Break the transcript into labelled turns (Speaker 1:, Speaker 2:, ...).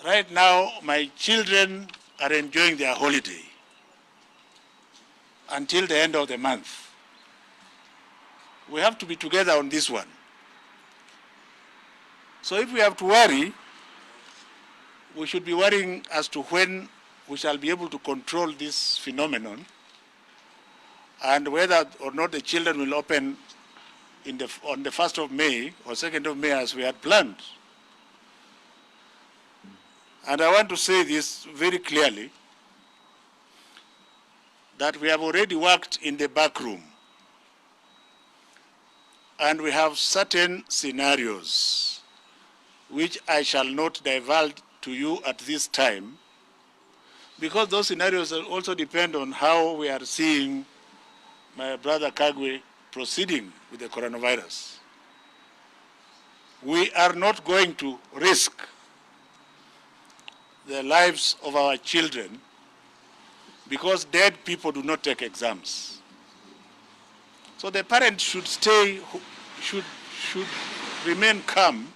Speaker 1: Right now, my children are enjoying their holiday until the end of the month. We have to be together on this one. So if we have to worry, we should be worrying as to when we shall be able to control this phenomenon and whether or not the children will open on the 1st of May or 2nd of May as we had planned. And I want to say this very clearly, that we have already worked in the back room and we have certain scenarios which I shall not divulge to you at this time, because those scenarios also depend on how we are seeing my brother Kagwe proceeding with the coronavirus. We are not going to risk the lives of our children because dead people do not take exams. So the parents should remain calm